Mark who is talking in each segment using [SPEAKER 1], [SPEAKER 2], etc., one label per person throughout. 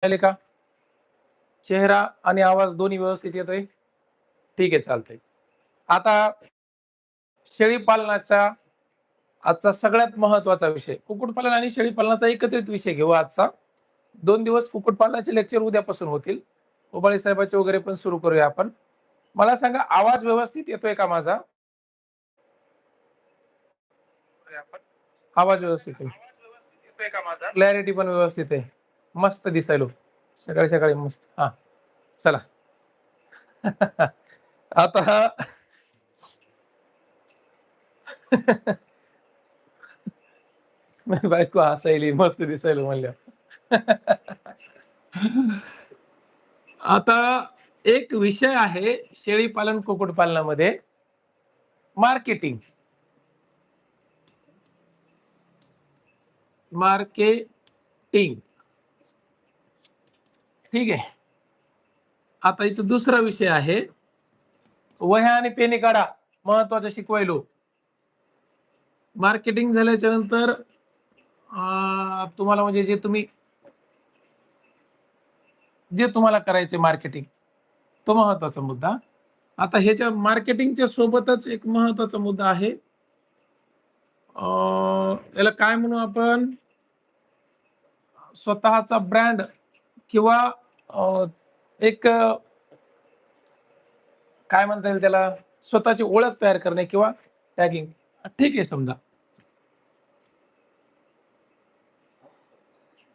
[SPEAKER 1] आले का? चेहरा आणि आवाज दोन्ही व्यवस्थित येतोय? ठीक आहे, चालतंय. आता शेळी पालनाचा आजचा सगळ्यात महत्त्वाचा विषय. कुक्कुटपालन आणि शेळीपालनाचा एकत्रित विषय घेऊ आजचा. 2 दिवस कुक्कुटपालनाचे लेक्चर उद्यापासून होतील. उबाळे साहेबाचे वगैरे पण सुरू करूया आपण. मला सांगा, आवाज व्यवस्थित येतोय का माझा? आवाज व्यवस्थित आहे. क्लॅरिटी पण व्यवस्थित आहे. मस्त दिसायलो. सकाळी-सकाळी मस्त. हां, चला. आता माझी बायको हसायली, मस्त दिसायलो म्हणल्यावर. आता एक विषय आहे शेळी पालन, कुक्कुटपालनामध्ये मार्केटिंग. मार्केटिंग. ठीक आहे. आता इथं दुसरा विषय आहे. वह्या आणि पेने काढा. महत्वाचं शिकवायलो. मार्केटिंग झाल्याच्या नंतर तुम्हाला म्हणजे जे तुम्हाला करायचे मार्केटिंग, तो महत्वाचा मुद्दा. आता ह्याच्या मार्केटिंगच्या सोबतच एक महत्वाचा मुद्दा आहे. याला काय म्हणू आपण? स्वतःचा ब्रँड किंवा एक काय म्हणता येईल त्याला, स्वतःची ओळख तयार करणे किंवा टॅगिंग. ठीक आहे समजा.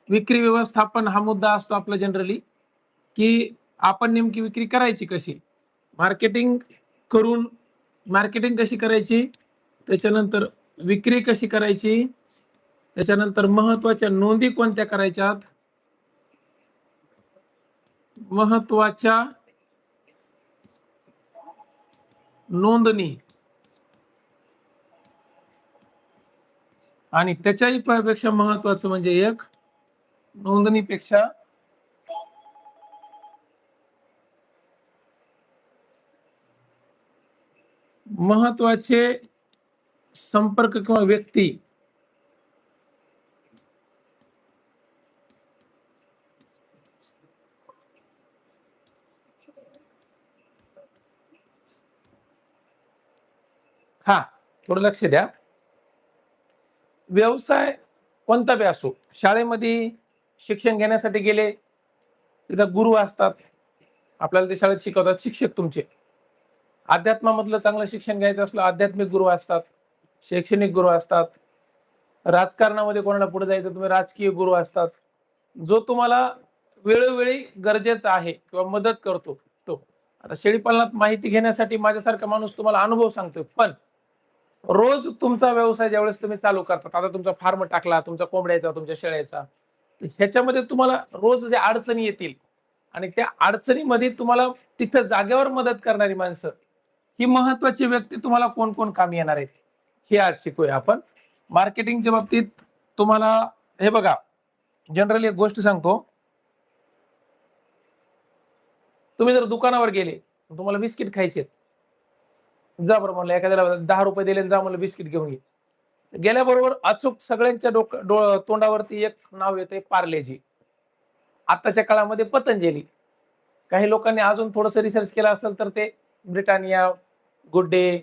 [SPEAKER 1] विक्री व्यवस्थापन हा मुद्दा असतो आपला जनरली, की आपण नेमकी विक्री करायची कशी? मार्केटिंग करून मार्केटिंग कशी करायची? त्याच्यानंतर विक्री कशी करायची? त्याच्यानंतर महत्त्वाच्या नोंदी कोणत्या करायच्यात? महत्त्वाच्या नोंदणी आणि त्याच्याही पेक्षा महत्त्वाचं म्हणजे एक नोंदणीपेक्षा महत्त्वाचे संपर्क किंवा व्यक्ती हा, थोडं लक्ष द्या. व्यवसाय कोणता बी असो, शाळेमध्ये शिक्षण घेण्यासाठी गेले, तिथं गुरु असतात, आपल्याला ते शाळेत शिकवतात शिक्षक तुमचे. अध्यात्मामधलं चांगलं शिक्षण घ्यायचं असलं, आध्यात्मिक गुरु असतात, शैक्षणिक गुरु असतात. राजकारणामध्ये कोणाला पुढे जायचं, तुम्ही राजकीय गुरु असतात. जो तुम्हाला वेळोवेळी गरजेचा आहे किंवा मदत करतो तो. आता शेळीपालनात माहिती घेण्यासाठी माझ्यासारखा माणूस तुम्हाला अनुभव सांगतोय, पण रोज तुमचा व्यवसाय ज्यावेळेस तुम्ही चालू करतात, आता तुमचा फार्म टाकला, तुमचा कोंबड्याचा, तुमच्या शेळ्याचा, तर ह्याच्यामध्ये तुम्हाला रोज जे अडचणी येतील आणि त्या अडचणीमध्ये तुम्हाला तिथं जागेवर मदत करणारी माणसं, ही महत्वाची व्यक्ती तुम्हाला कोण कोण कामी येणार आहेत, हे आज शिकूया आपण. मार्केटिंगच्या बाबतीत तुम्हाला हे बघा, जनरली एक गोष्ट सांगतो. तुम्ही जर दुकानावर गेले, तुम्हाला बिस्किट खायचे, जा बरं म्हणलं, एखाद्याला 10 रुपये दिले, जा म्हणलं बिस्किट घेऊन ये. गेल्याबरोबर अचूक सगळ्यांच्या तोंडावरती एक नाव येते, पार्लेजी. आताच्या काळामध्ये पतंजली. काही लोकांनी अजून थोडंसं रिसर्च केलं असेल तर ते ब्रिटानिया, गुड डे,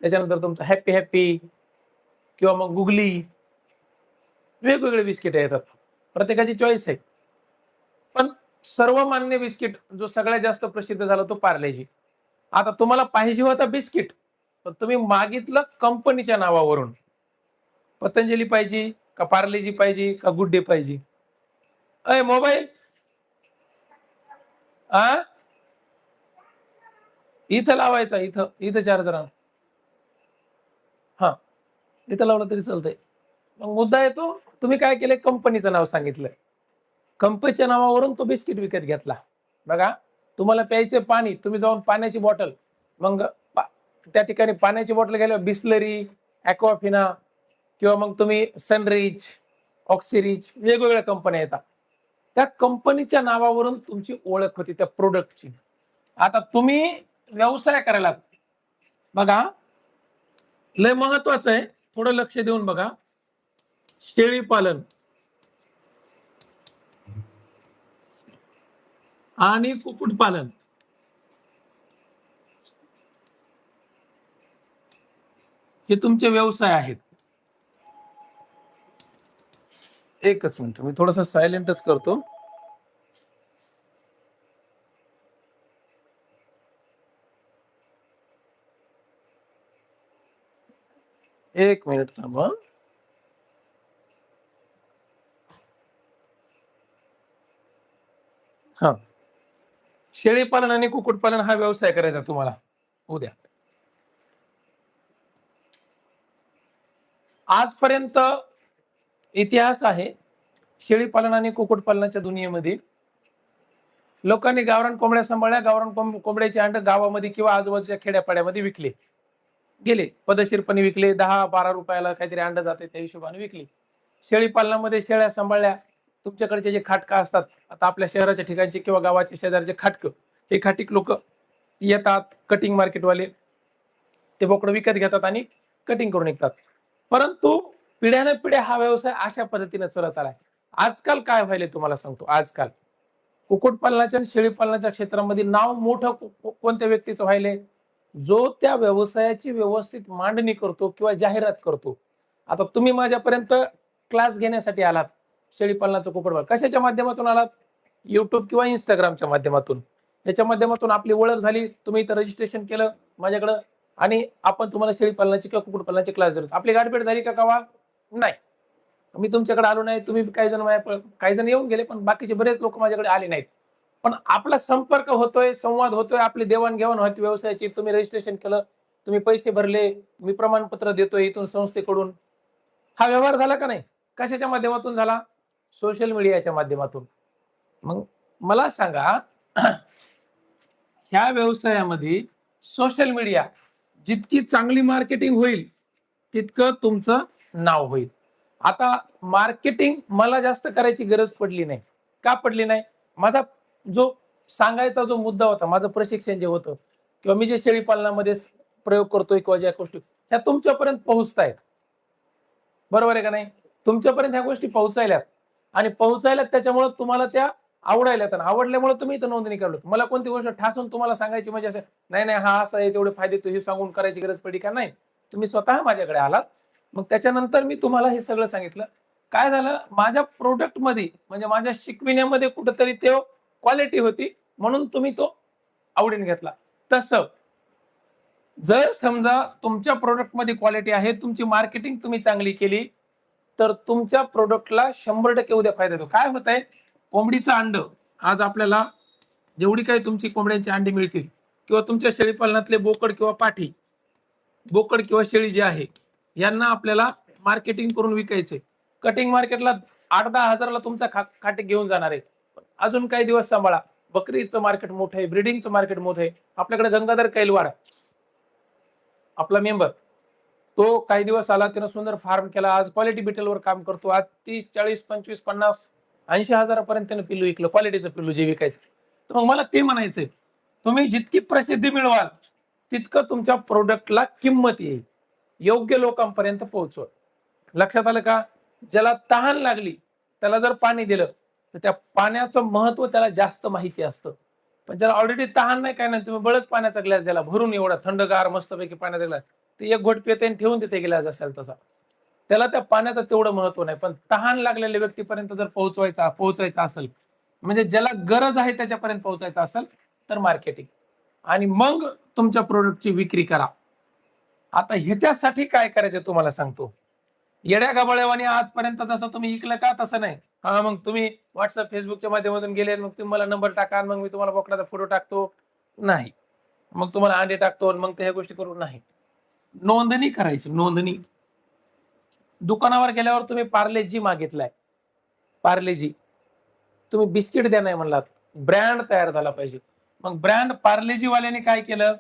[SPEAKER 1] त्याच्यानंतर तुमचं हॅपी हॅपी किंवा मग गुगली, वेगवेगळे बिस्किट येतात. प्रत्येकाची चॉईस आहे. पण सर्वमान्य बिस्किट जो सगळ्यात जास्त प्रसिद्ध झाला तो पार्लेजी. आता तुम्हाला पाहिजे होता बिस्किट, पण तुम्ही मागितलं कंपनीच्या नावावरून. पतंजली पाहिजे का पार्लेजी पाहिजे का गुड डे पाहिजे? अय मोबाईल, आ इथं लावायचा, इथं इथं चार्जर आण. हा, इथं लावलं तरी चालतंय. मग मुद्दा येतो, तुम्ही काय केलंय, कंपनीचं नाव सांगितलंय. कंपनीच्या नावावरून तो बिस्किट विकत घेतला. बघा, तुम्हाला प्यायचे पाणी, तुम्ही जाऊन पाण्याची बॉटल, मग त्या ठिकाणी पाण्याची बॉटल गेल्यावर बिस्लरी, ॲक्वाफिना किंवा मग तुम्ही सनरिच, ऑक्सिरिच, वेगवेगळ्या कंपन्या येतात. त्या कंपनीच्या नावावरून तुमची ओळख होती त्या प्रोडक्टची. आता तुम्ही व्यवसाय करायला बघा, लय महत्वाचं आहे, थोडं लक्ष देऊन बघा. शेळी पालन, आणि कुक्कुटपालन हे तुमचे व्यवसाय आहेत. एकच मिनिट, मी थोडंसं सायलेंटच करतो. एक मिनिट थांबा. हा, शेळीपालन आणि कुक्कुटपालन हा व्यवसाय करायचा तुम्हाला उद्या. आजपर्यंत इतिहास आहे शेळीपालन आणि कुक्कुटपालनाच्या दुनियेमध्ये. लोकांनी गावरान कोंबड्या सांभाळल्या, गावरान कोंबड्याचे अंड गावामध्ये किंवा आजूबाजूच्या खेड्यापाड्यामध्ये विकले गेले, पदशीरपणे विकले. 10-12 रुपयाला काहीतरी अंड जाते, त्या हिशोबाने विकली. शेळीपालनामध्ये शेळ्या सांभाळल्या. तुमच्याकडचे जे खाटका असतात, आता आपल्या शहराच्या ठिकाणचे किंवा गावाच्या शेजारचे खाटक, हे खाटीक लोक येतात, कटिंग मार्केटवाले ते बोकडं विकत घेतात आणि कटिंग करून विकतात. परंतु पिढ्याने पिढ्या हा व्यवसाय अशा पद्धतीने चालत आलाय. आजकाल काय व्हायलंय तुम्हाला सांगतो. आजकाल कुक्कुटपालनाच्या आणि शेळीपालनाच्या क्षेत्रामध्ये नाव मोठं कोणत्या व्यक्तीचं व्हायलंय, जो त्या व्यवसायाची व्यवस्थित मांडणी करतो किंवा जाहिरात करतो. आता तुम्ही माझ्यापर्यंत क्लास घेण्यासाठी आलात, शेळीपालनाचं कुक्कुटपालन कशाच्या माध्यमातून आलात? युट्यूब किंवा इंस्टाग्रामच्या माध्यमातून. याच्या माध्यमातून आपली ओळख झाली, तुम्ही इथं रजिस्ट्रेशन केलं माझ्याकडं आणि आपण तुम्हाला शेळीपालनाची किंवा कुक्कुटपालनाची क्लास दिले. आपली गाठभेट झाली का कवा? नाही. मी तुमच्याकडे आलो नाही, तुम्ही काही जण येऊन गेले, पण बाकीचे बरेच लोक माझ्याकडे आले नाहीत. पण आपला संपर्क होतोय, संवाद होतोय, आपली देवाणघेवाण होती व्यवसायाची. तुम्ही रजिस्ट्रेशन केलं, तुम्ही पैसे भरले, मी प्रमाणपत्र देतोय इथून संस्थेकडून. हा व्यवहार झाला का नाही? कशाच्या माध्यमातून झाला? सोशल मीडियाच्या माध्यमातून. मग मला सांगा, ह्या व्यवसायामध्ये सोशल मीडिया जितकी चांगली मार्केटिंग होईल, तितकं तुमचं नाव होईल. आता मार्केटिंग मला जास्त करायची गरज पडली नाही. का पडली नाही? माझा जो सांगायचा जो मुद्दा होता, माझं प्रशिक्षण जे होतं किंवा मी जे शेळीपालनामध्ये प्रयोग करतोय किंवा ज्या गोष्टी ह्या तुमच्यापर्यंत पोहोचतायत. बरोबर आहे का नाही? तुमच्यापर्यंत ह्या गोष्टी पोहोचायल्यात आणि पोहोचायल्यात, त्याच्यामुळे तुम्हाला त्या आवडायल्यात आणि आवडल्यामुळे तुम्ही इथं नोंदणी करलो. मला कोणती गोष्ट ठासून तुम्हाला सांगायची म्हणजे असं नाही नाही हा असं आहे, तेवढे फायदे हे सांगून करायची गरज पडली का? नाही. तुम्ही स्वतः माझ्याकडे आलात, मग त्याच्यानंतर मी तुम्हाला हे सगळं सांगितलं. काय झालं, माझ्या प्रोडक्ट मध्ये म्हणजे माझ्या शिकविण्यामध्ये कुठेतरी ते क्वालिटी होती, म्हणून तुम्ही तो आवडीने घेतला. तसं जर समजा तुमच्या प्रोडक्ट मध्ये क्वालिटी आहे, तुमची मार्केटिंग तुम्ही चांगली केली, तर तुमच्या प्रोडक्टला 100% उद्या फायदा होतो. काय होत आहे, कोंबडीचं अंड आज आपल्याला जेवढी काही तुमची कोंबड्यांची अंडी मिळतील किंवा तुमच्या शेळीपालनातले बोकड किंवा पाठी, बोकड किंवा शेळी जी आहे, यांना आपल्याला मार्केटिंग करून विकायचे. कटिंग मार्केटला 8-10 हजाराला तुमचा खाटे घेऊन जाणार आहे. अजून काही दिवस सांभाळा, बकरीचं मार्केट मोठं आहे, ब्रिडिंगचं मार्केट मोठं आहे. आपल्याकडे गंगाधर कैलवाड आपला मेंबर, तो काही दिवस आला, त्यानं सुंदर फार्म केला, आज क्वालिटी बिटेलवर काम करतो. आज 30, 40, 25, 50, 80 हजारापर्यंत त्यानं पिल्लू विकलं, क्वालिटीचं पिल्लू जे विकायचं. तर मग मला ते म्हणायचंय, तुम्ही जितकी प्रसिद्धी मिळवाल, तितकं तुमच्या प्रोडक्टला किंमत येईल. योग्य लोकांपर्यंत पोहोचवा. लक्षात आलं का? ज्याला तहान लागली त्याला जर पाणी दिलं, तर त्या पाण्याचं महत्व त्याला जास्त माहिती असतं. पण ज्याला ऑलरेडी तहान नाही, काय नाही, तुम्ही बळच पाण्याचा ग्लास द्याला भरून, एवढा थंडगार मस्तपैकी पाण्याचा ग्लास, ते एक घोट पिते आणि ठेवून देते ग्लास असेल तसा, त्याला त्या पाण्याचं तेवढं महत्व नाही. पण तहान लागलेल्या व्यक्तीपर्यंत जर पोहोचायचं असेल, म्हणजे ज्याला गरज आहे त्याच्यापर्यंत पोहोचायचं असेल, तर मार्केटिंग आणि मग तुमच्या प्रोडक्टची विक्री करा. आता ह्याच्यासाठी काय करायचं तुम्हाला सांगतो. येड्या गबाळ्यावानी आजपर्यंत जसं तुम्ही ऐकलं का, तसं नाही. हा, मग तुम्ही व्हॉट्सअप फेसबुकच्या माध्यमातून गेले, मग तुम्ही मला नंबर टाका, मग मी तुम्हाला बोकडाचा फोटो टाकतो, नाही. मग तुम्हाला अंडे टाकतो, मग त्या गोष्टी करू, नाही. नोंदणी करायची, नोंदणी. दुकानावर गेल्यावर तुम्ही पार्लेजी मागितलाय, पार्लेजी, तुम्ही बिस्किट द्या नाही म्हणलात, ब्रँड तयार झाला पाहिजे. मग ब्रँड पार्लेजी वाल्याने काय केलं,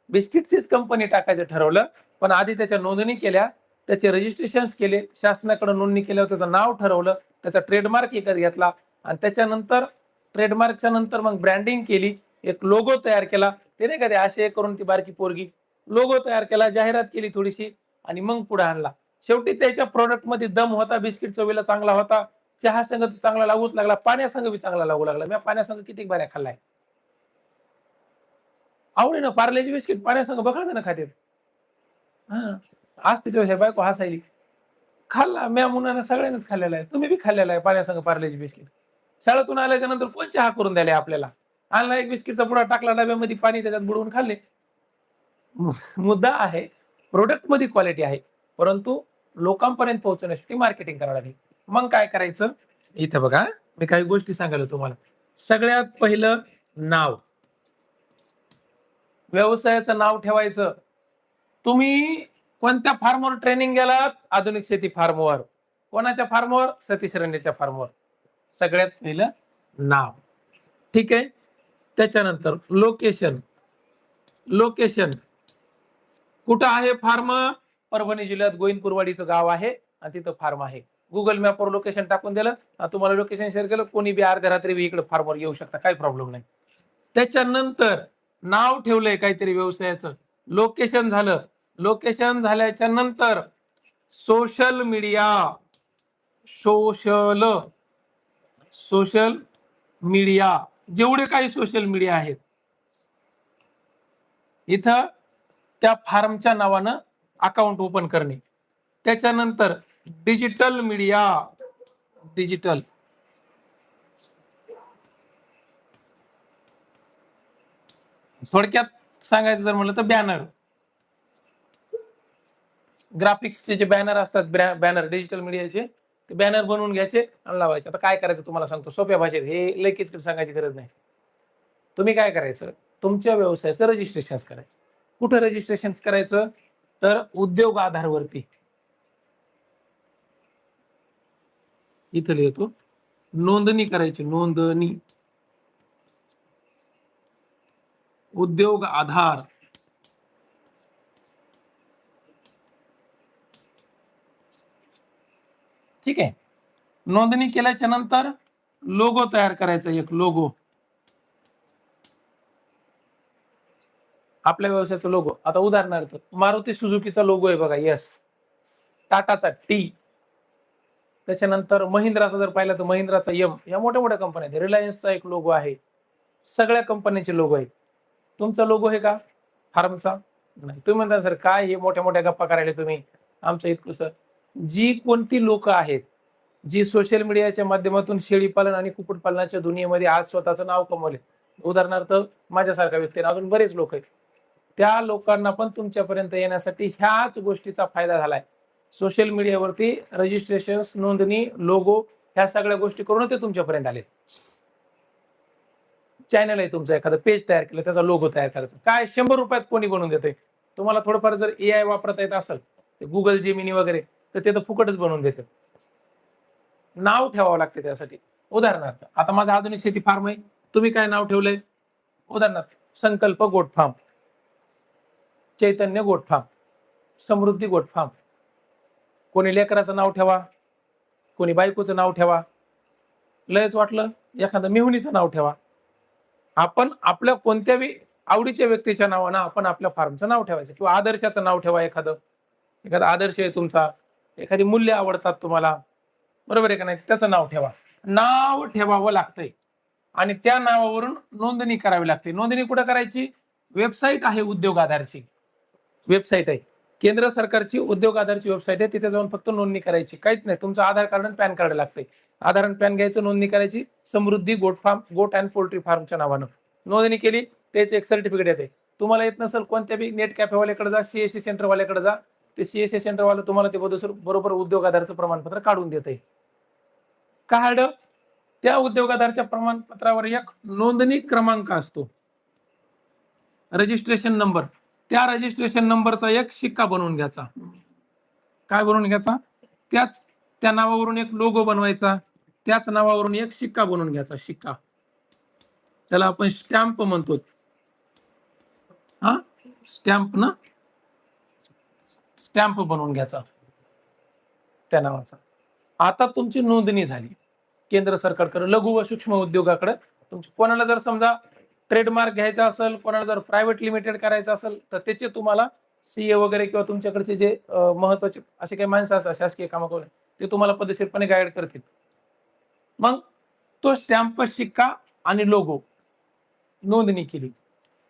[SPEAKER 1] बिस्किटचीच कंपनी टाकायचं ठरवलं, पण आधी त्याच्या नोंदणी केल्या, त्याचे रजिस्ट्रेशन केले, शासनाकडे नोंदणी केल्यावर त्याचं नाव ठरवलं, त्याचा ट्रेडमार्क विकत घेतला आणि त्याच्यानंतर ट्रेडमार्कच्या नंतर मग ब्रँडिंग केली, एक लोगो तयार केला. ते नाही का ते असे करून ती बारकी पोरगी, लोगो तयार केला, जाहिरात केली थोडीशी आणि मग पुढे आणला. शेवटी त्याच्या प्रोडक्ट मध्ये दम होता, बिस्किट चवीला चांगला होता, चहा संघ तर चांगला लागूच लागला, पाण्यासंग बी चांगला लागू लागला. मी पाण्यासंग किती बऱ्या खाल्लाय. आवडीनं पार्लेजी बिस्किट पाण्यासंग बघा ना खाते. हां. आज तिच्या हे बायको हसायली. खाल्ला म्या मुलानं सगळ्यांनीच खाल्लेला आहे. तुम्ही बी खाल्लेला आहे पाण्यासंग पार्लेजी बिस्किट. शाळेतून आल्याच्या नंतर कोण चहा करून द्यायला आपल्याला. आणला एक बिस्किटचा पुडा टाकला डब्यामध्ये पाणी त्याच्यात बुडवून खाल्ले. मुद्दा आहे, प्रॉडक्टमध्ये क्वालिटी आहे. परंतु लोकांपर्यंत पोहोचवण्यासाठी मार्केटिंग करावं लागेल. मग काय करायचं? इथे बघा, मी काही गोष्टी सांगायला तुम्हाला. सगळ्यात पहिलं नाव. व्यवसायाचं नाव ठेवायचं. तुम्ही कोणत्या फार्मवर ट्रेनिंग गेलात? आधुनिक शेती फार्मवर. कोणाच्या फार्मवर? सतीश रंडेच्या फार्मवर. सगळ्यात पहिलं नाव. ठीक आहे. त्याच्यानंतर लोकेशन. लोकेशन कुठं आहे फार्म? परभणी जिल्ह्यात गोविंदपूरवाडीचं गाव आहे आणि तिथं फार्म आहे. गुगल मॅपवर लोकेशन टाकून दिलं, तुम्हाला लोकेशन शेअर केलं, कोणी बी अर्ध्या रात्री बी इकडे फार्मवर येऊ शकता, काही प्रॉब्लेम नाही. त्याच्यानंतर नाव ठेवलंय काहीतरी व्यवसायाचं, लोकेशन झालं. लोकेशन झाल्याच्या नंतर सोशल मीडिया. सोशल मीडिया जेवढे काही सोशल मीडिया आहेत, इथं त्या फार्मच्या नावानं अकाउंट ओपन करणे. त्याच्यानंतर डिजिटल मीडिया. डिजिटल थोडक्यात सांगायचं जर म्हटलं तर बॅनर. ग्राफिक्सचे जे बॅनर असतात, बॅनर डिजिटल मीडियाचे, ते बॅनर बनवून घ्यायचे आणि लावायचे. आता काय करायचं तुम्हाला सांगतो सोप्या भाषेत, हे लय किचकट सांगायची गरज नाही. तुम्ही काय करायचं? तुमच्या व्यवसायाचं रजिस्ट्रेशन करायचं. कुठं रजिस्ट्रेशन करायचं? तर उद्योग आधारवरती. इथं लिहितो नोंदणी करायची. नोंदणी उद्योग आधार. ठीक आहे. नोंदणी केल्याच्या नंतर लोगो तयार करायचा. एक लोगो, आपल्या व्यवसायाचा लोगो. आता उदाहरणार्थ मारुती सुझुकीचा लोगो आहे बघा, यस. टाटाचा टी. त्याच्यानंतर महिंद्राचा जर पाहिलं तर महिंद्राचा एम. या मोठ्या मोठ्या कंपन्या आहेत. रिलायन्सचा एक लोगो आहे. सगळ्या कंपन्यांचे लोगो आहेत. तुमचा लोगो आहे का फार्मचा? नाही. तुम्ही म्हणता सर काय हे मोठ्या मोठ्या गप्पा करायला तुम्ही, आमचं इतकं सर. जी कोणती लोक आहेत जी सोशल मीडियाच्या माध्यमातून शेळी पालन आणि कुक्कुटपालनाच्या दुनियेमध्ये आज स्वतःचं नाव कमवले, उदाहरणार्थ माझ्यासारखा व्यक्ती, अजून बरेच लोक आहेत, त्या लोकांना पण तुमच्यापर्यंत येण्यासाठी ह्याच गोष्टीचा फायदा झालाय. सोशल मीडियावरती रजिस्ट्रेशन, नोंदणी, लोगो, ह्या सगळ्या गोष्टी करून ते तुमच्यापर्यंत आले. चॅनल आहे तुमचं, एखादं पेज तयार केलं, त्याचा लोगो तयार करायचा. काय 100 रुपयात कोणी बनवून देते. तुम्हाला थोडंफार जर AI वापरता येत असेल, गुगल जेमिनी वगैरे, तर ते तर फुकटच बनवून देते. नाव ठेवावं लागते त्यासाठी. उदाहरणार्थ आता माझा आधुनिक शेती फार्म आहे, तुम्ही काय नाव ठेवलंय? उदाहरणार्थ संकल्प गोट फार्म, चैतन्य गोट फार्म, समृद्धी गोट फार्म. कोणी लेकराचं नाव ठेवा, कोणी बायकोचं नाव ठेवा, लयच वाटलं एखादं मेहुणीचं नाव ठेवा. आपण आपल्या कोणत्याही आवडीच्या व्यक्तीच्या नावानं आपण आपल्या फार्मचं नाव ठेवायचं, किंवा आदर्शाचं नाव ठेवा. एखादा आदर्श आहे तुमचा, एखादी मूल्य आवडतात तुम्हाला, बरोबर आहे का नाही, त्याचं नाव ठेवा. नाव ठेवावं लागतंय आणि त्या नावावरून नोंदणी करावी लागते. नोंदणी कुठं करायची? वेबसाईट आहे उद्योग आधारची. वेबसाईट आहे केंद्र सरकारची, उद्योग आधारची वेबसाईट आहे. तिथे जाऊन फक्त नोंदणी करायची, काहीच नाही. तुमचं आधार कार्ड आणि पॅन कार्ड लागतंय. आधार आणि पॅन घ्यायचं, नोंदणी करायची. समृद्धी गोट फार्म, गोट अँड पोल्ट्री फार्मच्या नावानं नोंदणी केली, त्याचं एक सर्टिफिकेट येते. तुम्हाला येत नसेल, कोणत्या बी नेट कॅफेवाल्याकडे जा, CSC सेंटरवाल्याकडे जा. ते CSC सेंटरवाला तुम्हाला ते बरोबर उद्योग आधारचं प्रमाणपत्र काढून देते. कार्ड, त्या उद्योग आधारच्या प्रमाणपत्रावर एक नोंदणी क्रमांक असतो, रजिस्ट्रेशन नंबर. त्या रजिस्ट्रेशन नंबरचा एक शिक्का बनवून घ्यायचा. काय बनवून घ्यायचा? त्या नावावरून एक लोगो बनवायचा, त्याच नावावरून एक शिक्का बनवून घ्यायचा. शिक्का, त्याला आपण स्टॅम्प म्हणतो. स्टॅम्प ना, स्टॅम्प बनवून घ्यायचा त्या नावाचा. आता तुमची नोंदणी झाली केंद्र सरकारकडे, लघु व सूक्ष्म उद्योगाकडे. तुमची कोणाला जर समजा ट्रेडमार्क घ्यायचा असेल, कोणाला जर प्रायव्हेट लिमिटेड करायचं असेल, तर त्याचे तुम्हाला CA वगैरे किंवा तुमच्याकडचे जे महत्वाचे असे काही माणसं असतात शासकीय कामं करून, ते तुम्हाला पद्धतशीरपणे गाईड करतील. मग तो स्टॅम्प, शिक्का आणि लोगो नोंदणी केली.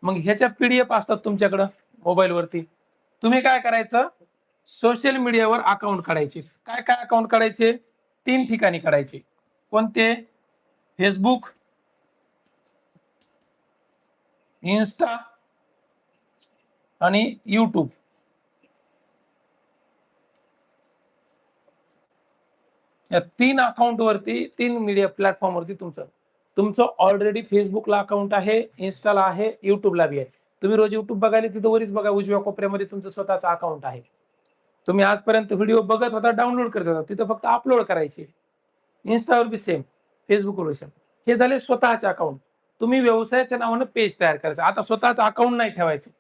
[SPEAKER 1] मग ह्याच्या पीडीएफ असतात तुमच्याकडं मोबाईलवरती. तुम्ही काय करायचं, सोशल मीडियावर अकाउंट काढायचे. काय काय अकाउंट काढायचे? 3 ठिकाणी काढायचे. कोणते? फेसबुक, इन्स्टा आणि युट्यूब. या 3 अकाउंटवरती, 3 मीडिया प्लॅटफॉर्मवरती तुमचं ऑलरेडी फेसबुकला अकाउंट आहे, इन्स्टाला आहे, युट्यूबला बी आहे. तुम्ही रोज युट्यूब बघायला तिथं वरीच बघा, उजव्या कोपऱ्यामध्ये तुमचं स्वतःचं अकाउंट आहे. तुम्ही आजपर्यंत व्हिडिओ बघत होता, डाउनलोड करत होता, तिथं फक्त अपलोड करायचे. इन्स्टावर बी सेम, फेसबुकवर सेम. हे झाले स्वतःचे अकाउंट. तुम्ही व्यवसायाच्या नावानं पेज तयार करायचं. आता स्वतःचं अकाउंट नाही ठेवायचं.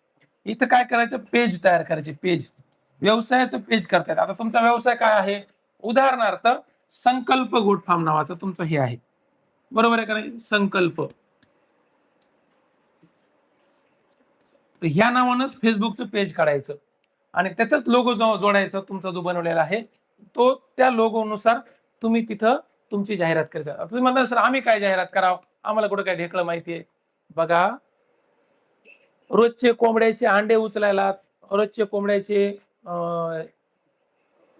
[SPEAKER 1] इथं काय करायचं, पेज तयार करायचे. पेज, व्यवसायाचं पेज करतायत. आता तुमचा व्यवसाय काय आहे? उदाहरणार्थ संकल्प गोट फार्म नावाचा तुमचं हे आहे, बरोबर आहे का नाही? संकल्प. तर ह्या नावानंच फेसबुकचं पेज काढायचं आणि त्याचाच लोगो जोडायचा तुमचा जो बनवलेला आहे तो. त्या लोगोनुसार तुम्ही तिथं तुमची जाहिरात करायची. तुम्ही म्हणता सर आम्ही काय जाहिरात करावं, आम्हाला कुठं काय ढेकळं माहितीये. बघा, रोजचे कोंबड्याचे अंडे उचलायला, रोजचे कोंबड्याचे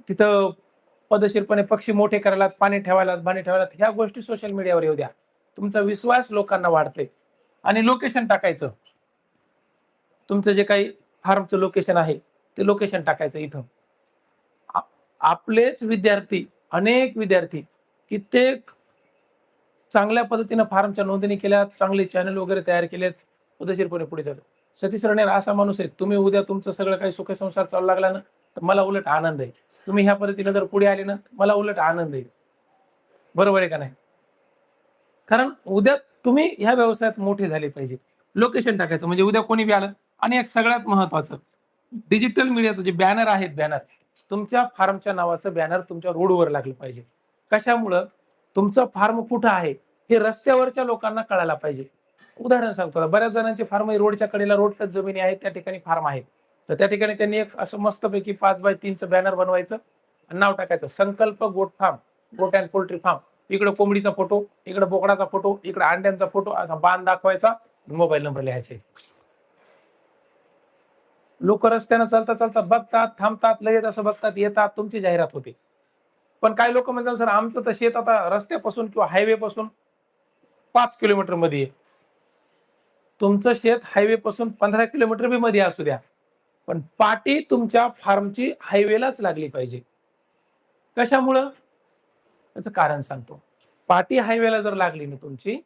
[SPEAKER 1] तिथं पदशीरपणे पक्षी मोठे करायला, पाणी ठेवायला, पाणी ठेवायला, ह्या गोष्टी सोशल मीडियावर येऊ द्या. तुमचा विश्वास लोकांना वाढतोय. आणि लोकेशन टाकायचं. तुमचं जे काही फार्मचं लोकेशन आहे ते लोकेशन टाकायचं. इथं आपलेच विद्यार्थी, अनेक विद्यार्थी कित्येक चांगल्या पद्धतीनं फार्मच्या नोंदणी केल्या, चांगले चॅनल वगैरे तयार केलेत, पद्धतशीरपणे पुढे जातात. सतीश रणेर असा माणूस आहे, तुम्ही उद्या तुमचं सगळं काही सुख संसार चालू लागला ना तर मला उलट आनंद आहे. तुम्ही ह्या पद्धतीने जर पुढे आले ना मला उलट आनंद आहे. बरोबर आहे का नाही? कारण उद्या तुम्ही ह्या व्यवसायात मोठे झाले पाहिजे. लोकेशन टाकायचं म्हणजे उद्या कोणी बी आलं. आणि एक सगळ्यात महत्वाचं, डिजिटल मीडियाचं जे बॅनर आहेत, बॅनर तुमच्या फार्मच्या नावाचं बॅनर तुमच्या रोडवर लागलं पाहिजे. कशामुळं? तुमचं फार्म कुठं आहे हे रस्त्यावरच्या लोकांना कळायला पाहिजे. उदाहरण सांगतो, बऱ्याच जणांचे फार्म रोडच्या कडेला, रोड टच जमिनी आहेत, त्या ठिकाणी फार्म आहे. तर त्या ठिकाणी त्यांनी एक असं मस्तपैकी 5x3चं बॅनर बनवायचं आणि नाव टाकायचं, संकल्प गोट फार्म, गोट अँड पोल्ट्री फार्म. इकडे कोंबडीचा फोटो, इकडे बोकडाचा फोटो, इकडे अंड्यांचा फोटो, असा बांध दाखवायचा, मोबाईल नंबर लिहायचे. लोक रस्त्यानं चालता चालता बघतात, थांबतात, लगेच असं बघतात, येतात, तुमची जाहिरात होते. पण काही लोक म्हणतात सर आमचं तर शेत आता रस्त्यापासून किंवा हायवे पासून 5 किलोमीटर मध्ये आहे. तुमचं शेत हायवे पासून 15 किलोमीटर बी मध्ये असू द्या, पण पाटी तुमच्या फार्मची हायवेलाच लागली पाहिजे. कशामुळं? त्याचं कारण सांगतो. पाटी हायवेला जर लागली ना तुमची,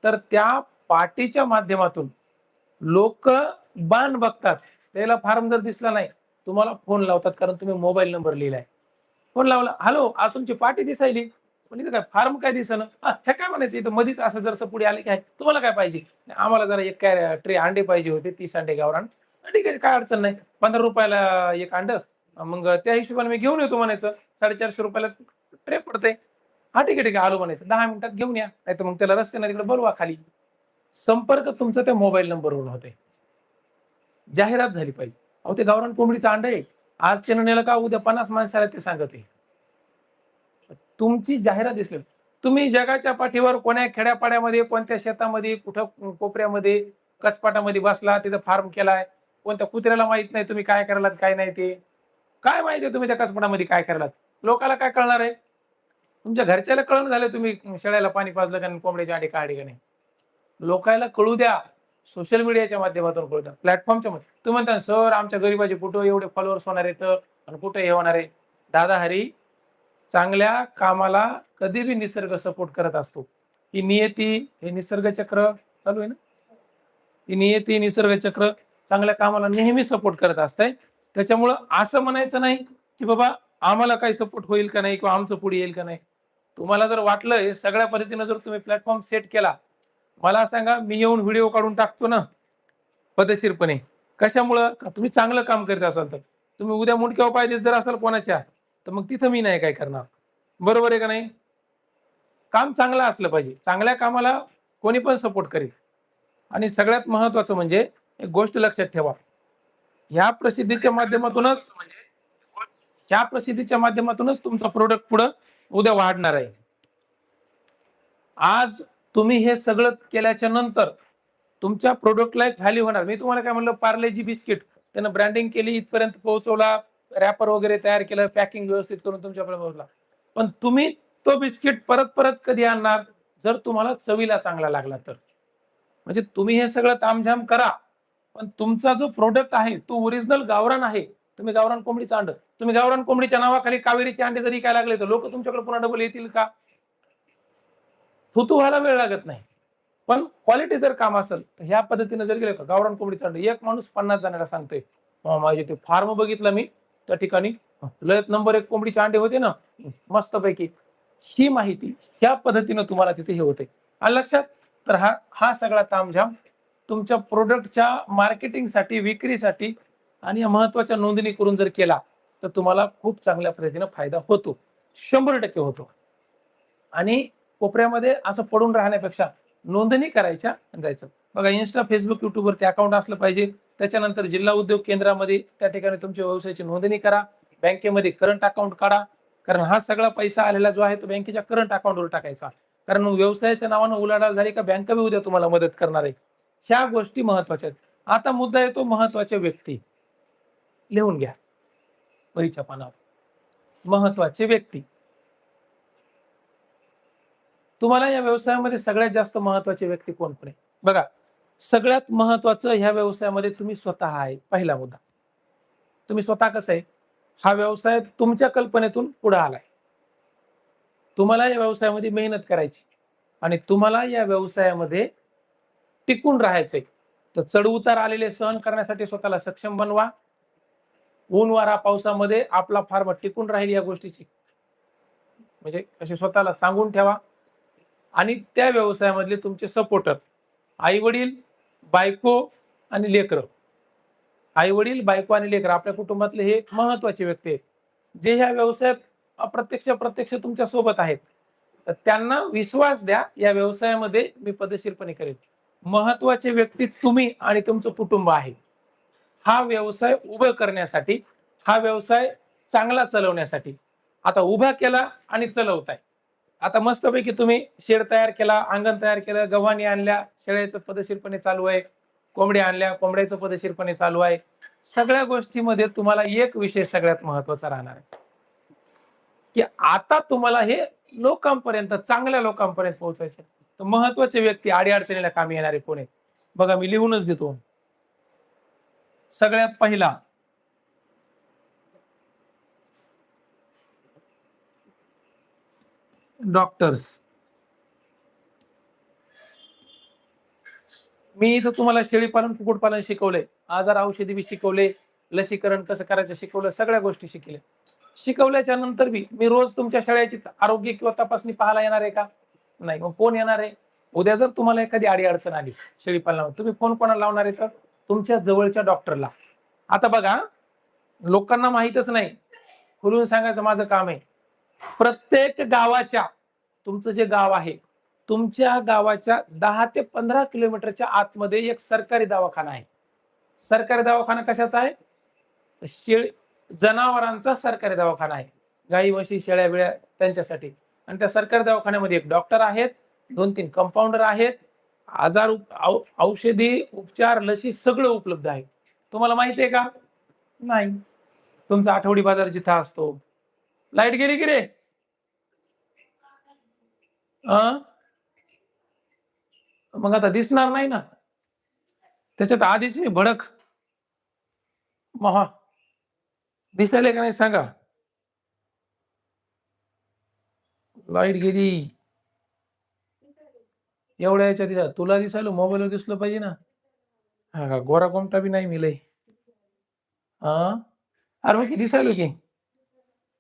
[SPEAKER 1] तर त्या पाटीच्या माध्यमातून लोक बाण बघतात. त्याला फार्म जर दिसला नाही, तुम्हाला फोन लावतात, कारण तुम्ही मोबाईल नंबर लिहिलाय. फोन लावला, हॅलो आज तुमची पाटी दिसायली, पण इथं काय फार्म काय दिसणं, हे काय म्हणायचं इथं मध्येच असं जर पुढे आले काय तुम्हाला काय पाहिजे? आम्हाला जरा एक काय ट्रे अंडे पाहिजे होते, 30 अंडे गावरान. ठीक आहे, काय अडचण नाही, 15 रुपयाला एक अंड, मग त्या हिशोबाने मी घेऊन येतो म्हणायचं. 450 रुपयाला ट्रे पडते. हा ठीक आहे ठीक आहे, आलो म्हणायचं, 10 मिनिटात घेऊन या, नाही तर मग त्याला रस्त्याने तिकडे बोलवा खाली. संपर्क तुमचा त्या मोबाईल नंबरवरून होते. जाहिरात झाली पाहिजे. अहो ते गावरान कोंबडीचं अंड आहे, आज त्यानं नेलं का उद्या 50 माणसाला ते सांगत आहे. तुमची जाहिरात दिसली. तुम्ही जगाच्या पाठीवर कोण्या खेड्यापाड्यामध्ये, कोणत्या शेतामध्ये, कुठं कोपऱ्यामध्ये, कचपाटामध्ये बसला, तिथं फार्म केलाय, कोणत्या कुत्र्याला माहित नाही तुम्ही काय करायलात काय नाही. ते काय माहिती तुम्ही त्या कचपाटामध्ये काय करायलात? लोकाला काय कळणार आहे? तुमच्या घरच्याला कळण झालं तुम्ही शेळ्याला पाणी पाजलं का, कोंबड्याची अंडी काढली का नाही. लोकायला कळू द्या, सोशल मीडियाच्या माध्यमातून कळू द्या, प्लॅटफॉर्मच्या मध्ये. तुम्ही म्हणता सर आमच्या गरीबाचे कुठं एवढे फॉलोअर्स होणार आहेत आणि कुठे हे होणार आहे. दादा हरी, चांगल्या कामाला कधी बी निसर्ग सपोर्ट करत असतो. ही नियती, हे निसर्ग चक्र चालू आहे ना, ही नियती, निसर्ग चक्र चांगल्या कामाला नेहमी सपोर्ट करत असतंय. त्याच्यामुळं असं म्हणायचं नाही की बाबा आम्हाला काही सपोर्ट होईल का नाही, किंवा आमचं पुढे येईल का नाही. तुम्हाला जर वाटलं सगळ्या पद्धतीनं जर तुम्ही प्लॅटफॉर्म सेट केला, मला सांगा, मी येऊन व्हिडिओ काढून टाकतो ना पद्धतशीरपणे. कशामुळं? का तुम्ही चांगलं काम करत असाल तर. तुम्ही उद्या मुंडक्यावर पाय देत जर असाल कोणाच्या, तर मग तिथं मी नाही काय करणार. बरोबर आहे का नाही? काम चांगलं असलं पाहिजे, चांगल्या कामाला कोणी पण सपोर्ट करेल. आणि सगळ्यात महत्वाचं म्हणजे एक गोष्ट लक्षात ठेवा, ह्या प्रसिद्धीच्या माध्यमातूनच, ह्या प्रसिद्धीच्या माध्यमातूनच तुमचा प्रोडक्ट पुढं उद्या वाढणार आहे. आज तुम्ही हे सगळं केल्याच्या नंतर तुमच्या प्रोडक्टला एक व्हॅल्यू होणार. मी तुम्हाला काय म्हणलं, पार्लेजी बिस्किट त्यानं ब्रँडिंग केली, इथपर्यंत पोहोचवला, रॅपर वगैरे तयार केलं, पॅकिंग व्यवस्थित करून तुमच्याकडे पोहोचला. पण तुम्ही तो बिस्किट परत परत कधी आणणार? जर तुम्हाला चवीला चांगला लागला तर. म्हणजे तुम्ही हे सगळं तामझाम करा, पण तुमचा जो प्रोडक्ट आहे तो ओरिजिनल गावरान आहे. तुम्ही गावरान कोंबडीचं अंड, तुम्ही गावरान कोंबडीच्या नावाखाली कावेरीचे अंडे जरी काय लागले तर लोक तुमच्याकडे पुन्हा डबल येतील का? थुतू व्हायला वेळ लागत नाही. पण क्वालिटी जर काम असेल तर ह्या पद्धतीने जर गेलं का गावरान कोंबडीचं अंड, एक माणूस 50 जणांना सांगतोय, माझे ते फार्म बघितलं मी त्या ठिकाणी, लय नंबर 1 कोंबडीचे अंडे होते ना, मस्तपैकी. ही माहिती ह्या पद्धतीनं तुम्हाला तिथे हे होते. आलं लक्षात? तर हा हा सगळा तामझाम तुमच्या प्रोडक्टच्या मार्केटिंगसाठी, विक्रीसाठी आणि या महत्त्वाच्या नोंदणी करून जर केला तर तुम्हाला खूप चांगल्या पद्धतीनं फायदा होतो. 100% होतो. आणि कोपऱ्यामध्ये असं पडून राहण्यापेक्षा नोंदणी करायच्या आणि जायचं. बघा, Insta, Facebook, YouTubeवरती अकाउंट असलं पाहिजे. त्याच्यानंतर जिल्हा उद्योग केंद्रामध्ये त्या ठिकाणी तुमच्या व्यवसायाची नोंदणी करा. बँकेमध्ये करंट अकाउंट काढा. कारण हा सगळा पैसा आलेला जो आहे तो बँकेच्या करंट अकाउंटवर टाकायचा. कारण व्यवसायाच्या नावानं उलाढाल झाली का बँक बी उद्या तुम्हाला मदत करणार आहे. ह्या गोष्टी महत्वाच्या आहेत. आता मुद्दा येतो महत्वाच्या व्यक्ती. लिहून घ्या वहीच्या पानावर. महत्वाचे व्यक्ती. तुम्हाला या व्यवसायामध्ये सगळ्यात जास्त महत्वाचे व्यक्ती कोण आहे? बघा, सगळ्यात महत्वाचं ह्या व्यवसायामध्ये तुम्ही स्वतः आहे. पहिला मुद्दा. तुम्ही स्वतः कसं आहे? हा व्यवसाय तुमच्या कल्पनेतून पुढे आलाय. तुम्हाला या व्यवसायामध्ये मेहनत करायची आणि तुम्हाला या व्यवसायामध्ये टिकून राहायचंय. तर चढ-उतार आलेले सहन करण्यासाठी स्वतःला सक्षम बनवा. ऊन, वारा, पावसामध्ये आपला फार्म टिकून राहील या गोष्टीची म्हणजे असे स्वतःला सांगून ठेवा. आणि त्या व्यवसायामधले तुमचे सपोर्टर, आई-वडील, बायको आणि लेकरं. आई-वडील, बायको आणि लेकरं आपल्या कुटुंबातले हे महत्वाचे व्यक्ती आहेत, जे ह्या व्यवसायात अप्रत्यक्ष प्रत्यक्ष तुमच्या सोबत आहेत. तर त्यांना विश्वास द्या, या व्यवसायामध्ये मी पद्धतशीरपणे करेन. महत्वाचे व्यक्ती तुम्ही आणि तुमचं कुटुंब आहे. हा व्यवसाय उभं करण्यासाठी, हा व्यवसाय चांगला चालवण्यासाठी. आता उभा केला आणि चालवताय. आता मस्तपैकी तुम्ही शेड तयार केला, अंगण तयार केलं, गव्हाणी आणल्या, शेळ्याचं पद्धतशीरपणे चालू आहे. कोंबड्या आणल्या, कोंबड्याचं पद्धतशीरपणे चालू आहे. सगळ्या गोष्टीमध्ये तुम्हाला एक विषय सगळ्यात महत्वाचा राहणार आहे, की आता तुम्हाला हे लोकांपर्यंत, चांगल्या लोकांपर्यंत पोहोचवायचं. तर महत्वाचे व्यक्ती अडी-अडचणीला कामी येणारे कोण आहेत? बघा, मी लिहूनच देतो. सगळ्यात पहिला डॉक्टर्स. मी इथं तुम्हाला शेळीपालन, कुक्कुटपालन शिकवलंय. आजार औषधी बी शिकवले, लसीकरण कसं करायचं शिकवलं, सगळ्या गोष्टी शिकल्या. शिकवल्याच्या नंतर बी मी रोज तुमच्या शेळ्याची आरोग्य किंवा तपासणी पाहायला येणार आहे का? नाही. मग कोण येणार आहे? उद्या जर तुम्हाला एखादी अडी-अडचण आली शेळीपालनावर, तुम्ही फोन कोणाला लावणार आहे? तर तुमच्या जवळच्या डॉक्टरला. आता बघा, लोकांना माहीतच नाही. खुलून सांगायचं माझं काम आहे. प्रत्येक गावाच्या, तुमचं जे गाव आहे, तुमच्या गावाच्या 10 ते 15 किलोमीटरच्या आतमध्ये एक सरकारी दवाखाना आहे. सरकारी दवाखाना कशाचा आहे? जनावरांचा सरकारी दवाखाना आहे. गाई, म्हशी, शेळ्या बिळ्या त्यांच्यासाठी. आणि त्या सरकारी दवाखान्यामध्ये एक डॉक्टर आहेत, 2-3 कंपाऊंडर आहेत. औषधी, उपचार, लसी सगळं उपलब्ध आहे. तुम्हाला माहिती आहे का? नाही. तुमचा आठवडी बाजार जिथं असतो. लाईट गेली की रे? मग आता दिसणार नाही ना. त्याच्यात आधीच मी भडक महा दिसायला का नाही सांगा? लाईट गेली. एवढ्या याच्यात तुला दिसायला मोबाईलवर दिसलं पाहिजे ना. हा का, गोरा कोमटा बी नाही मिलय. हा, अरे मग दिसायला की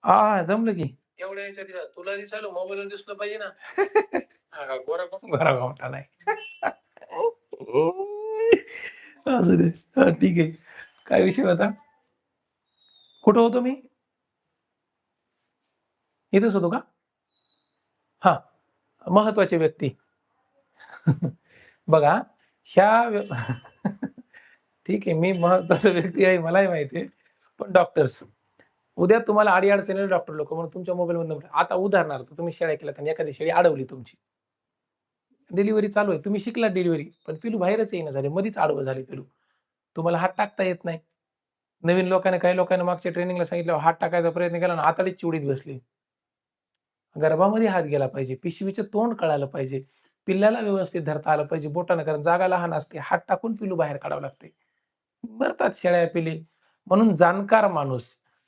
[SPEAKER 1] हा जमलं की. एवढ्या याच्यात तुला दिसायला मोबाईलवर दिसलं पाहिजे ना. हा का, गोरा कोमटा नाही. असू दे. हा, ठीक आहे. काय विषय होता? कुठं होतो मी? इथंच होतो का? हा, महत्वाचे व्यक्ती. बघा, ठीक आहे, मी महत्वाचा व्यक्ती आहे मलाही माहिती आहे. पण डॉक्टर्स, उद्या तुम्हाला अडी-अडचणीला डॉक्टर लोक म्हणून तुमच्या मोबाईलमधून, आता उदाहरणार्थ तुम्ही शेळ्या केल्यात आणि एखादी शेळी अडवली तुमची. डिलिव्हरी चालू आहे. तुम्ही शिकलात डिलिव्हरी, पण पिलू बाहेरच येईना झाले. मधीच आडवं झाले पिलू. तुम्हाला हात टाकता येत नाही. नवीन लोकांना काही लोकांना मागच्या ट्रेनिंगला सांगितलं हात टाकायचा प्रयत्न केला आणि हाताळीच चिवडीत बसली. गर्भामध्ये हात गेला पाहिजे, पिशवीचं तोंड कळालं पाहिजे, पिल्लाला व्यवस्थित धरता आलं पाहिजे बोटानं, कारण जागा लहान असते. हात टाकून पिलू बाहेर काढावं लागते. मरतात शेळ्या पिल्ली. म्हणून जाणकार माणूस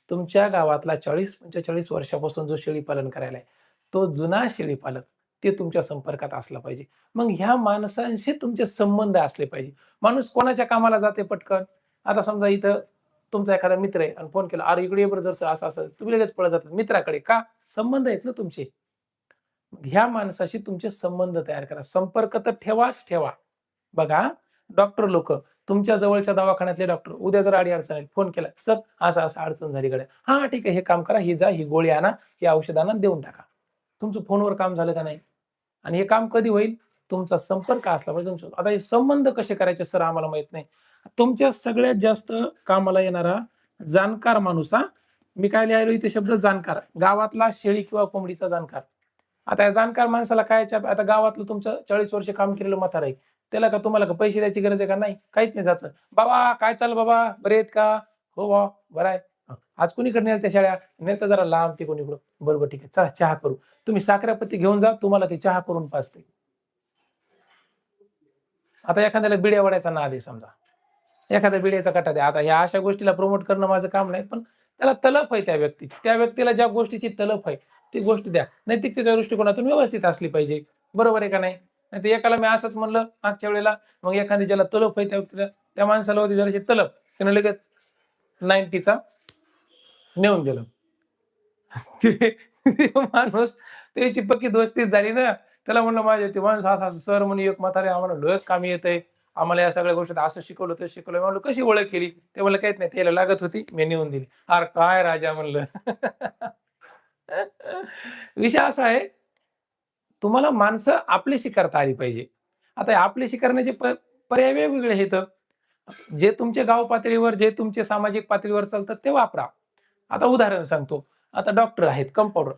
[SPEAKER 1] तुमच्या गावातला 40-45 वर्षापासून जो शेळीपालन करायला आहे, तो जुना शेळीपालक ते तुमच्या संपर्कात असला पाहिजे. मग ह्या माणसांशी तुमचे संबंध असले पाहिजे. माणूस कोणाच्या कामाला जाते पटकन. आता समजा इथं तुमचा एखादा मित्र आहे आणि फोन केला, "अरे इकडे ये बरं जरासं असं-असं." तुम्ही लगेच पळत जातात मित्राकडे. का? संबंध आहेत ना तुमचे. ह्या माणसाशी तुमचे संबंध तयार करा. संपर्क तर ठेवाच ठेवा. बघा, डॉक्टर लोकं, तुमच्या जवळच्या दवाखान्यातले डॉक्टर उद्या जर अडी-अडचण आली, फोन केला, "सर असं-असं अडचण झाली गड्या." "हां, ठीक आहे. हे काम करा. ही जा, ही गोळी आणा, ही औषध आणा, देऊन टाका." तुमचं फोनवर काम झालं का नाही? आणि हे काम कधी होईल? तुमचा संपर्क असला पाहिजे तुमच्या. आता हे संबंध कसे करायचे सर आम्हाला माहीत नाही. तुमच्या सगळ्यात जास्त कामाला येणारा जाणकार माणूस हां. मी काय लिहायलो इथे शब्द जाणकार. गावातला शेळी किंवा कोंबडीचा जाणकार. आता या जाणकार माणसाला काय आता गावातलं तुमचं 40 वर्ष काम केलेलं म्हातारं आहे. त्याला का तुम्हाला का पैसे द्यायची गरज आहे का? नाही. काहीच नाही त्याचं. "बाबा काय चाललं बाबा? बरे आहेत का?" "हो भावा, बरा आहे." "आज कुणीकडे नेलत्या शेळ्या?" "नेलत्या जरा लांब तिकडून इकडून." "बरं, ठीक आहे. चला चहा करू." तुम्ही साखरेपत्ती घेऊन जा, तुम्हाला ते चहा करून पाजते. आता एखाद्याला बिड्या वड्याचा नाद आहे समजा. एखाद्या बिड्याचा कटा द्या. आता ह्या अशा गोष्टीला प्रमोट करणं माझं काम नाही, पण त्याला तलफ आहे त्या व्यक्तीची. त्या व्यक्तीला ज्या गोष्टीची तलफ आहे, ती गोष्ट द्या. नैतिकतेच्या दृष्टिकोनातून व्यवस्थित असली पाहिजे. बरोबर आहे का नाही? नाहीतर एकाला मी असंच म्हणलं मागच्या वेळेला, मग एखादी ज्याला तलफ आहे त्या व्यक्तीला त्या माणसाला होती जराशी तलफ. त्यानं लगेच 90चा नेऊन दिलं. ते ते माणूस त्याची पक्की दोस्तीच झाली ना. त्याला म्हणलं माझे ते माणूस असं-असं सर म्हणे एक म्हातारे आम्हाला लयच कामी येतंय. आम्हाला या सगळ्या गोष्टीत असं शिकवलं, तसं शिकवलं. मी म्हणलं कशी ओळख केली? ते म्हणलं काहीच नाही. त्याला लागत होती, मी नेऊन दिली. अरे काय राजा म्हणलं. विषय असा आहे, तुम्हाला माणसं आपलीशी करता आली पाहिजे. आता आपलीशी करण्याचे पर्याय वेगवेगळे आहेत. जे तुमच्या गाव पातळीवर, जे तुमचे सामाजिक पातळीवर चालतात ते वापरा. आता उदाहरण सांगतो. आता डॉक्टर आहेत, कंपाउंडर.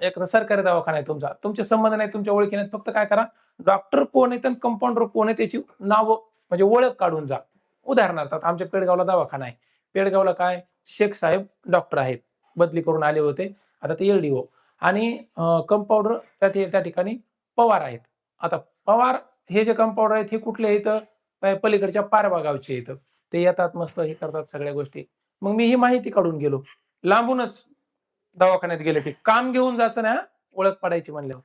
[SPEAKER 1] एखादा सरकारी दवाखाना आहे तुमचा. तुमचे संबंध नाही, तुमच्या ओळखी नाहीत. फक्त काय करा, डॉक्टर कोण आहेत आणि कंपाउंडर कोण आहे त्याची नावं म्हणजे ओळख काढून जा. उदाहरणार्थ आता आमच्या पेडगावला दवाखाना आहे. पेडगावला काय शेख साहेब डॉक्टर आहेत. बदली करून आले होते. आता ते एल आणि कंपाउंडर त्या ठिकाणी पवार आहेत. आता पवार हे जे कंपाउंडर आहेत हे कुठले आहेत? पलीकडच्या पारवा गावचे आहेत. ते येतात मस्त हे करतात सगळ्या गोष्टी. मग मी ही माहिती काढून गेलो. लांबूनच दवाखान्यात गेले की काम घेऊन जायचं नाही हां, ओळख पडायची म्हणल्यावर.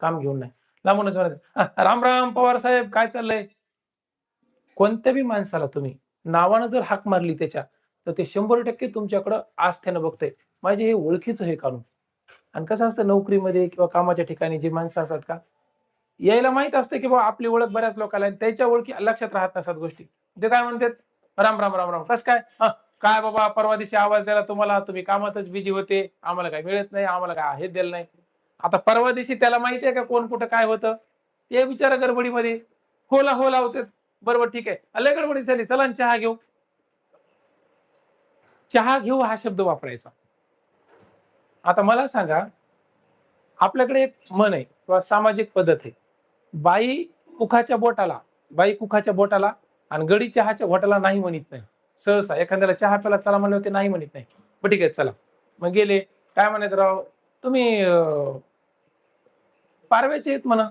[SPEAKER 1] काम घेऊन नाही. लांबूनच म्हणायचं, "राम, राम पवार साहेब काय चाललंय?" कोणत्या बी माणसाला तुम्ही नावानं जर हाक मारली त्याच्या, तर ते 100% तुमच्याकडं आस्थेनं बघतंय. माझे हे ओळखीचं आहे कानून. आणि कसं असतं नोकरीमध्ये किंवा कामाच्या ठिकाणी जी माणसं असतात का, यायला माहीत असतं की बाबा आपली ओळख बऱ्याच लोकांना आहे. त्याच्या ओळखी लक्षात राहत नसतात गोष्टी. ते काय म्हणतात, "राम, राम, राम, राम. कसं काय? काय बाबा परवा दिवशी आवाज दिला तुम्हाला, तुम्ही कामातच बिझी होते. आम्हाला काही मिळत नाही, आम्हाला काय हेच दिलं नाही." आता परवा दिवशी त्याला माहिती आहे का कोण कुठं काय होतं? ते बिचारा गडबडीमध्ये होला, हो लावतात. बरोबर ठीक आहे. लय गडबड झाली. चला ना चहा घेऊ. चहा घेऊ हा शब्द वापरायचा. आता मला सांगा, आपल्याकडे एक म्हण आहे किंवा सामाजिक पद्धत आहे. बाई मुखाच्या बोटाला, बाई कुखाच्या बोटाला आणि गडी चहाच्या घोटाला नाही म्हणत नाही. सहसा एखाद्याला चहा प्यायला चला म्हणल्यावर ते नाही म्हणत नाही. "बरं ठीक आहे चला." मग गेले. काय म्हणायचं, "राव तुम्ही पारव्याचे आहेत म्हणा."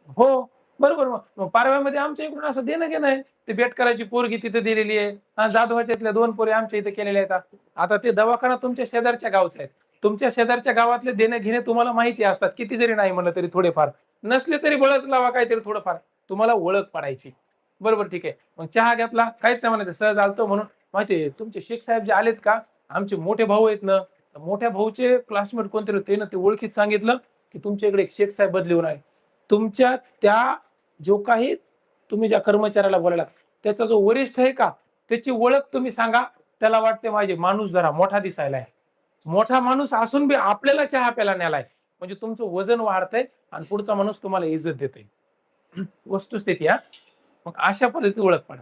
[SPEAKER 1] "हो." "बरोबर मग." मग पारव्यामध्ये आमच्या इकडून असं देणं-घेणं आहे. ते बेटकराची पोरगी तिथे दिलेली आहे. जाधवाच्यातल्या 2 पोरी आमच्या इथे केलेल्या आहेत. आता ते दवाखाना तुमच्या शेजारच्या गावचा आहे. तुमच्या शेजारच्या गावातले देणे-घेणे तुम्हाला माहिती असतात. किती जरी नाही म्हणलं तरी थोडेफार. नसले तरी बळच लावा काहीतरी थोडंफार. तुम्हाला ओळख पडायची. बरोबर ठीक आहे. मग चहा घेतला, काहीच नाही म्हणायचं. सहज आलतो म्हणून माहिती आहे तुमचे शेख साहेब जे आलेत का, आमचे मोठे भाऊ आहेत ना, मोठ्या भाऊचे क्लासमेट कोणतरी होते ना, ते ओळखीत सांगितलं, की तुमच्या इकडे एक शेख साहेब बदली होऊन आहे. तुमच्या त्या जो काही तुम्ही ज्या कर्मचाऱ्याला बोलायला, त्याचा जो वरिष्ठ आहे का, त्याची ओळख तुम्ही सांगा. त्याला वाटते माझे माणूस जरा मोठा दिसायला आहे. मोठा माणूस असून बी आपल्याला चहा प्यायला न्यालाय. म्हणजे तुमचं वजन वाढतंय आणि पुढचा माणूस तुम्हाला इज्जत देतोय. वस्तुस्थिती हां. मग अशा पद्धतीने ओळख पडा.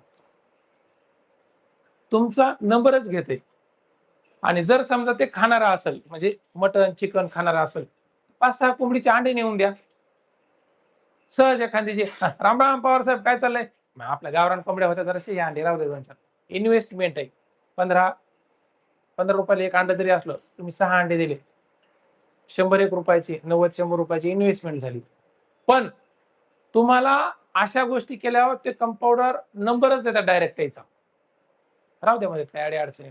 [SPEAKER 1] तुमचा नंबरच घेते आणि जर समजा ते खाणारा असेल, म्हणजे मटण, चिकन खाणारा असेल, 5-6 कोंबडीचे अंडे नेऊन द्या. सहज एखादी जी राम राम पवार साहेब काय चाललंय, मग आपल्या गावरान कोंबड्या होत्या जराशे या अंडे राहू दे 2-4. इन्व्हेस्टमेंट आहे. 15 रुपयाला एक अंड जरी असलं, तुम्ही 6 अंडे दिले, 100 रुपयाची 90-100 रुपयाची इन्व्हेस्टमेंट झाली. पण तुम्हाला अशा गोष्टी केल्यावर ते कंपाऊंडर नंबरच देतात डायरेक्ट त्याचा. राहू द्या मध्ये काय अडचणी.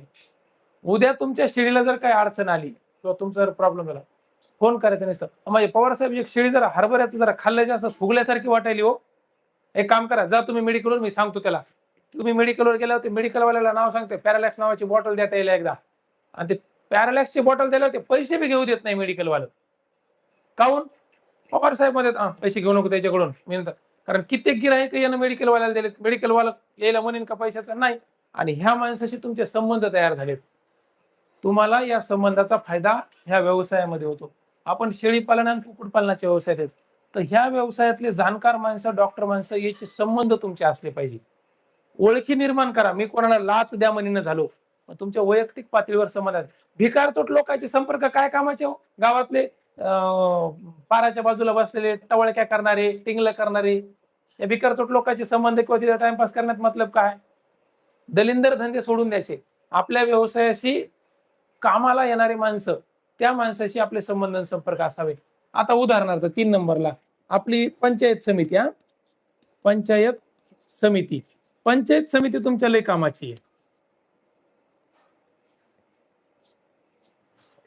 [SPEAKER 1] उद्या तुमच्या शेळीला जर काही अडचण आली किंवा तुमचा जर प्रॉब्लेम झाला, फोन करायचं नसतं. म्हणजे पवार साहेब एक शेळी जरा हरभऱ्याचं जरा खाल्लं जास्त फुगल्यासारखी वाटायली हो. एक काम करा, जा तुम्ही मेडिकलवर, मी सांगतो त्याला. तुम्ही मेडिकलवर गेल्यावर ते मेडिकलवाल्याला नाव सांगते, पॅरालॅक्स नावाची बॉटल देता येईल एकदा. आणि ते पॅरालॅक्सची बॉटल दिल्यावर ते पैसे बी घेऊ देत नाही मेडिकलवालं. काहून? पवार साहेब मध्ये पैसे घेऊ नको त्याच्याकडून. मी नंतर, कारण कित्येक गिराईक यानं मेडिकलवाल्याला दिलेत, मेडिकलवाला यायला म्हणेन का पैशाचा नाही. आणि ह्या माणसाशी तुमचे संबंध तयार झालेत. तुम्हाला या संबंधाचा फायदा ह्या व्यवसायामध्ये होतो. आपण शेळी पालन आणि कुक्कुटपालनाच्या व्यवसायात आहेत, तर ह्या व्यवसायातले जाणकार माणसं, डॉक्टर माणसं याचे संबंध तुमचे असले पाहिजे. ओळखी निर्माण करा. मी कोणाला लाच द्या म्हणीनं झालो, पण तुमच्या वैयक्तिक पातळीवर संबंध आहेत. भिकारचोट लोकांचे संपर्क काय कामाचे हो? गावातले पाराच्या बाजूला बसलेले टवळक्या करणारे, टिंगल करणारे, या भिकारचोट लोकांचे संबंध किंवा तिथे टाइमपास करण्यात मतलब काय? दलिंदर धंदे सोडून द्यायचे. आपल्या व्यवसायाशी कामाला येणारी माणसं, त्या माणसाशी आपले संबंध आणि संपर्क असावे. आता उदाहरणार्थ 3 नंबरला आपली पंचायत समिती. पंचायत समिती. पंचायत समिती तुमच्या लय कामाची आहे.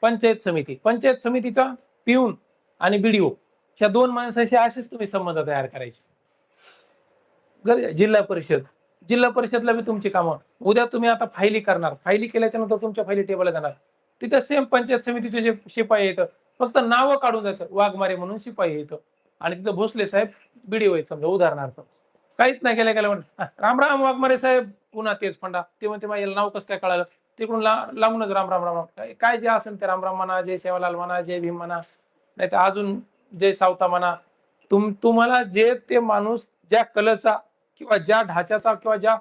[SPEAKER 1] पंचायत समितीचा पिऊन आणि बीडीओ ह्या 2 माणसाशी असेच तुम्ही संबंध तयार करायचे. जिल्हा परिषदला बी तुमची कामं. उद्या तुम्ही आता फायली करणार, फायली केल्याच्या नंतर तुमच्या फायली टेबलला जाणार. तिथे सेम पंचायत समितीचे जे शिपाई येतं, फक्त नावं काढून जायचं, वाघमारे म्हणून शिपाई येतं, आणि तिथं भोसले साहेब बीडीओ आहेत समजा उदाहरणार्थ. काहीच नाही गेल्या राम राम वाघमारे साहेब, पुन्हा तेच फंडा. ते म्हणते माझ्या नाव कसं काय कळालं, तिकडून लांबूनच राम राम राम राम, काय जे असेल ते राम राम म्हणा, जय सेवालाल म्हणा, जय भीम म्हणा, नाही तर अजून जय सावता म्हणा. तुम्हाला जे ते माणूस ज्या कलचा किंवा ज्या ढाच्याचा किंवा ज्या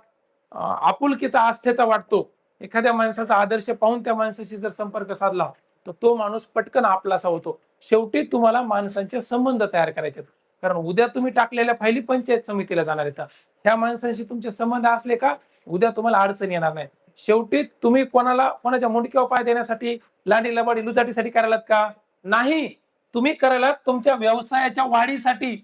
[SPEAKER 1] आपुलकीचा आस्थेचा वाटतो, एखाद्या माणसाचा आदर्श पाहून त्या माणसाशी जर संपर्क साधला, तर तो माणूस पटकन आपलासा होतो. शेवटी तुम्हाला माणसांचे संबंध तयार करायचे, कारण उद्या तुम्ही टाकलेल्या फायली पंचायत समितीला जाणार आहेत. ह्या माणसांशी तुमचे संबंध असले का उद्या तुम्हाला अडचण येणार नाही. शेवटी तुम्ही कोणाच्या मुंडक्यावर पाय देण्यासाठी, लांडी लबाडी लुचाटीसाठी करायलात का? नाही. तुम्ही करायला तुमच्या व्यवसायाच्या वाढीसाठी,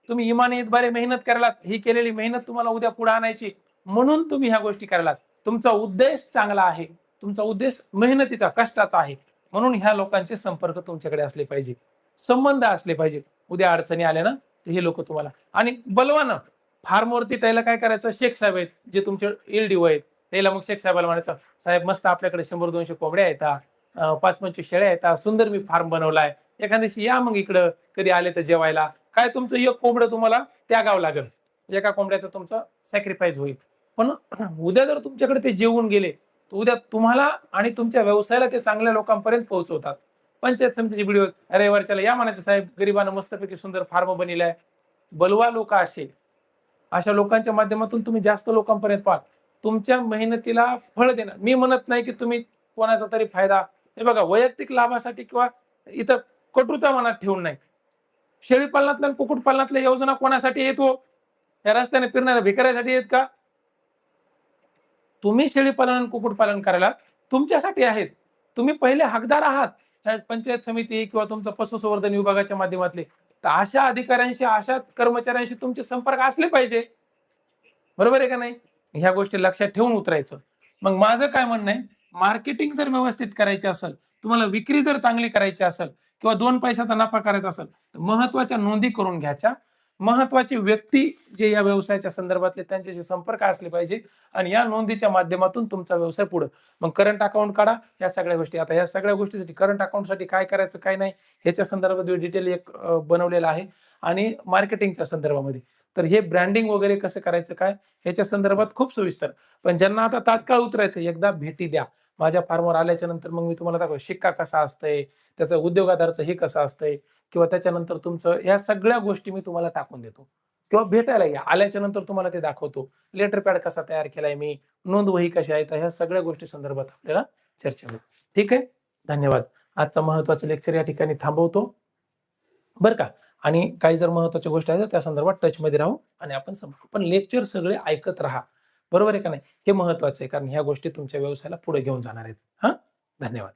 [SPEAKER 1] तुम्ही इमानीतबारे मेहनत करायलात. ही केलेली मेहनत तुम्हाला उद्या पुढे आणायची, म्हणून तुम्ही ह्या गोष्टी करायलात. तुमचा उद्देश चांगला आहे, तुमचा उद्देश मेहनतीचा, कष्टाचा आहे, म्हणून ह्या लोकांचे संपर्क तुमच्याकडे असले पाहिजे, संबंध असले पाहिजे. उद्या अडचणी आल्या ना, तर हे लोक तुम्हाला. आणि बलवान फार्मवरती त्याला काय करायचं, शेख साहेब आहेत जे तुमचे एलडीओ आहेत, त्याला मग शेख साहेबाला म्हणायचं, साहेब मस्त आपल्याकडे 100-200 कोंबड्या आहेत, 5-25 शेळ्या आहेत, सुंदर मी फार्म बनवलाय, एखाद्याशी या मग इकडं कधी आले तर जेवायला. काय तुमचं एक कोंबडं तुम्हाला त्यागावं लागेल, एका कोंबड्याचं तुमचं सॅक्रिफाईस होईल. पण उद्या जर तुमच्याकडे ते जेवून गेले, तर उद्या तुम्हाला आणि तुमच्या व्यवसायाला ते चांगल्या लोकांपर्यंत पोहोचवतात. पंचायत समितीचे व्हिडिओ, अरे वरच्याला या म्हणायचं, साहेब गरिबानं मस्तपैकी सुंदर फार्म बनवलाय. बलवा लोक अशा लोकांच्या माध्यमातून तुम्ही जास्त लोकांपर्यंत पाहा, तुमच्या मेहनतीला फळ देणार. मी म्हणत नाही की तुम्ही कोणाचा तरी फायदा, हे बघा, वैयक्तिक लाभासाठी किंवा इथं कटुता मनात ठेवून नाही. शेळी पालनातल्या आणि कुक्कुटपालनातल्या योजना कोणासाठी येतो? या रस्त्याने फिरणाऱ्या भिकाऱ्यासाठी आहेत का? तुम्ही शेळी पालन आणि कुक्कुटपालन करायला तुमच्यासाठी आहेत. तुम्ही पहिले हकदार आहात पंचायत समिती किंवा तुमचा पशुसंवर्धन विभागाच्या माध्यमातले. तर अशा अधिकाऱ्यांशी, अशा कर्मचाऱ्यांशी तुमचे संपर्क असले पाहिजे. बरोबर आहे का नाही? ह्या गोष्टी लक्षात ठेवून उतरायचं. मग माझं काय म्हणणं आहे, मार्केटिंग जर व्यवस्थित करायची असेल, तुम्हाला विक्री जर चांगली करायची असेल किंवा 2 पैशाचा नफा करायचा असेल, तर महत्वाच्या नोंदी करून घ्यायच्या. महत्वाचे व्यक्ती जे या व्यवसायाच्या संदर्भातले त्यांच्याशी संपर्क असले पाहिजे, आणि या नोंदीच्या माध्यमातून तुमचा व्यवसाय पुढे. मग करंट अकाउंट काढा, या सगळ्या गोष्टी. आता या सगळ्या गोष्टीसाठी, करंट अकाउंटसाठी काय करायचं काय नाही ह्याच्या संदर्भात डिटेल एक बनवलेला आहे, आणि मार्केटिंगच्या संदर्भामध्ये. तर हे ब्रँडिंग वगैरे कसं करायचं काय ह्याच्या संदर्भात खूप सविस्तर. पण ज्यांना आता तात्काळ उतरायचं, एकदा भेटी द्या माझ्या फार्मवर आल्याच्या नंतर. मग मी तुम्हाला दाखव शिक्का कसा असतंय, त्याचं उद्योगाधारचं हे कसं असतंय, किंवा त्याच्यानंतर तुमचं ह्या सगळ्या गोष्टी मी तुम्हाला टाकून देतो, किंवा भेटायला या, आल्याच्या नंतर तुम्हाला ते दाखवतो. लेटर पॅड कसा तयार केलाय मी, नोंद वही कशा आहेत, ह्या सगळ्या गोष्टी संदर्भात आपल्याला चर्चा होईल. ठीक आहे, धन्यवाद. आजचा महत्वाचं लेक्चर या ठिकाणी थांबवतो बरं का. आणि काही जर महत्वाच्या गोष्टी आहेत त्या संदर्भात टचमध्ये राहू आणि आपण समजू. पण लेक्चर सगळे ऐकत राहा. बरोबर आहे का नाही? हे महत्वाचं आहे, कारण ह्या गोष्टी तुमच्या व्यवसायाला पुढे घेऊन जाणार आहेत. हां, धन्यवाद.